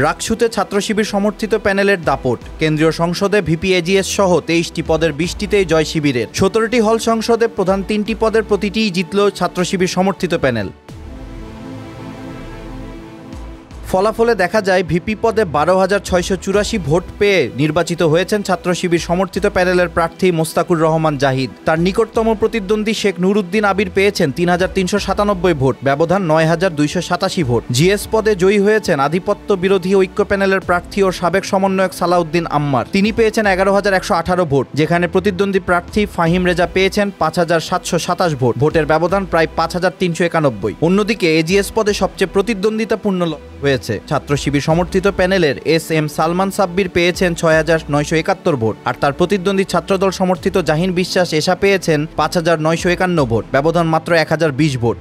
রাকসুতে ছাত্র শিবির সমর্থিত প্যানেলের দাপট। কেন্দ্রীয় সংসদে ভিপি এজিএস সহ ২৩টি পদের ২০টিতেই জয় শিবিরের। ১৭টি হল সংসদে প্রধান ৩টি পদের প্রতিটিই জিতল ছাত্র শিবির সমর্থিত প্যানেল। ফলাফলে দেখা যায় ভিপি পদে ১২,৬৮৪ ভোট পেয়ে নির্বাচিত হয়েছেন ছাত্র শিবির সমর্থিত প্যানেলের প্রার্থী মোস্তাকুর রহমান জাহিদ। তার নিকটতম প্রতিদ্বন্দ্বী শেখ নুরুদ্দিন আবির পেয়েছেন ৩,৩৯৭ ভোট, ব্যবধান ৯,২৮৭ ভোট। জিএস পদে জয়ী হয়েছেন আধিপত্য বিরোধী ঐক্য প্যানেলের প্রার্থী ও সাবেক সমন্বয়ক সালাউদ্দিন আম্মার। তিনি পেয়েছেন ১১,১১৮ ভোট, যেখানে প্রতিদ্বন্দ্বী প্রার্থী ফাহিম রেজা পেয়েছেন ৫,৭২৭ ভোট। ভোটের ব্যবধান প্রায় ৫,৩৯১। অন্যদিকে এজিএস পদে সবচেয়ে প্রতিদ্বন্দ্বিতাপূর্ণ হয়েছে ছাত্র শিবির সমর্থিত প্যানেলের এস.এম. সালমান সাব্বির পেয়েছেন ৬,৯৭১ ভোট, আর তার প্রতিদ্বন্দ্বী ছাত্রদল সমর্থিত জাহিন বিশ্বাস এশা পেয়েছেন ৫,৯৫১ ভোট, ব্যবধান মাত্র ১,০২০ ভোট।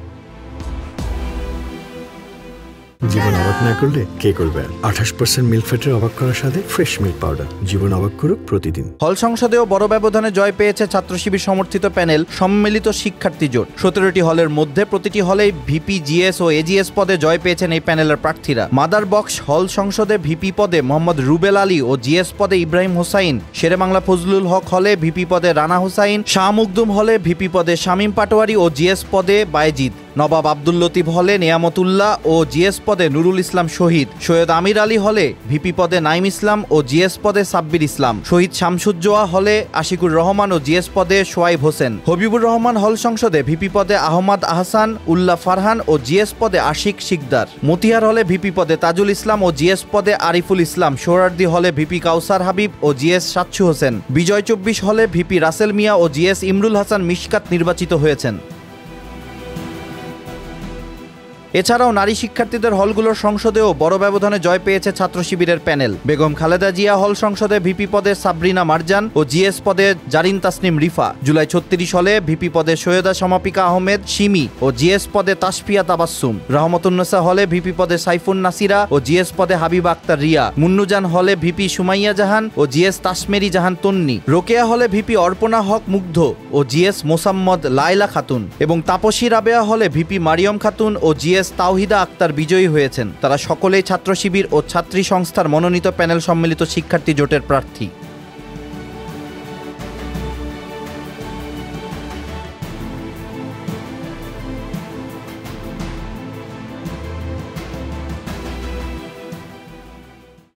জীবন অবাক না করলে কে করবে? ২৮% মিল্ক ফ্যাটের অবাক করার সাথে ফ্রেশ মিল্ক পাউডার। জীবন অবাক করুক প্রতিদিন। হল সংসদেও বড় ব্যবধানে জয় পেয়েছে ছাত্র শিবির সমর্থিত প্যানেল সম্মিলিত শিক্ষার্থী জোট। ১৭টি হলের মধ্যে প্রতিটি হলেই ভিপি, জিএস ও এজিএস পদে জয় পেয়েছেন এই প্যানেলের প্রার্থীরা। মাদার বক্স হল সংসদে ভিপি পদে মোহাম্মদ রুবেল আলী ও জিএস পদে ইব্রাহিম হোসাইন, শেরেবাংলা ফজলুল হক হলে ভিপি পদে রানা হোসাইন, শাহ মুকদুম হলে ভিপি পদে শামীম পাটোয়ারি ও জিএস পদে বায়েজিদ, নবাব আব্দুল লতিফ হলে নিয়ামতুল্লাহ ও জিএস পদে নুরুল ইসলাম শহীদ, সৈয়দ আমির আলী হলে ভিপি পদে নাইম ইসলাম ও জিএস পদে সাব্বির ইসলাম, শহীদ শামসুজ্জোয়া হলে আশিকুর রহমান ও জিএস পদে সোয়াইব হোসেন, হবিবুর রহমান হল সংসদে ভিপি পদে আহমদ আহসান উল্লাহ ফারহান ও জিএস পদে আশিক শিকদার, মতিহার হলে ভিপি পদে তাজুল ইসলাম ও জিএস পদে আরিফুল ইসলাম, সোহরার্দি হলে ভিপি কাউসার হাবিব ও জিএস সাচ্ছু হোসেন, বিজয় ২৪ হলে ভিপি রাসেল মিয়া ও জিএস ইমরুল হাসান মিশকাত নির্বাচিত হয়েছেন। এছাড়াও নারী শিক্ষার্থীদের হলগুলোর সংসদেও বড় ব্যবধানে জয় পেয়েছে ছাত্র শিবিরের প্যানেল। বেগম খালেদা জিয়া হল সংসদে ভিপি পদে সাবরিনা মারজান ও জিএস পদে জারিন তাসনিম রিফা, জুলাই ৩৬ হলে ভিপি পদে সৈয়দা সমাপিকা আহমেদ শিমি ও জিএস পদে তাসফিয়া তাবাসসুম, রহমতুন্নেসা হলে ভিপি পদে সাইফুন নাসিরা ও জিএস পদে হাবিবা আক্তার রিয়া, মুন্নুজান হলে ভিপি সুমাইয়া জাহান ও জিএস তাসমেরি জাহান তন্নি, রোকেয়া হলে ভিপি অর্পণা হক মুগ্ধ ও জিএস মোসাম্মদ লাইলা খাতুন এবং তাপসী রাবেয়া হলে ভিপি মারিয়ম খাতুন ও জিএস তাওহিদা আক্তার বিজয়ী হয়েছেন। তারা সকলেই ছাত্র শিবির ও ছাত্রী সংস্থার মনোনীত প্যানেল সম্মিলিত শিক্ষার্থী জোটের প্রার্থী।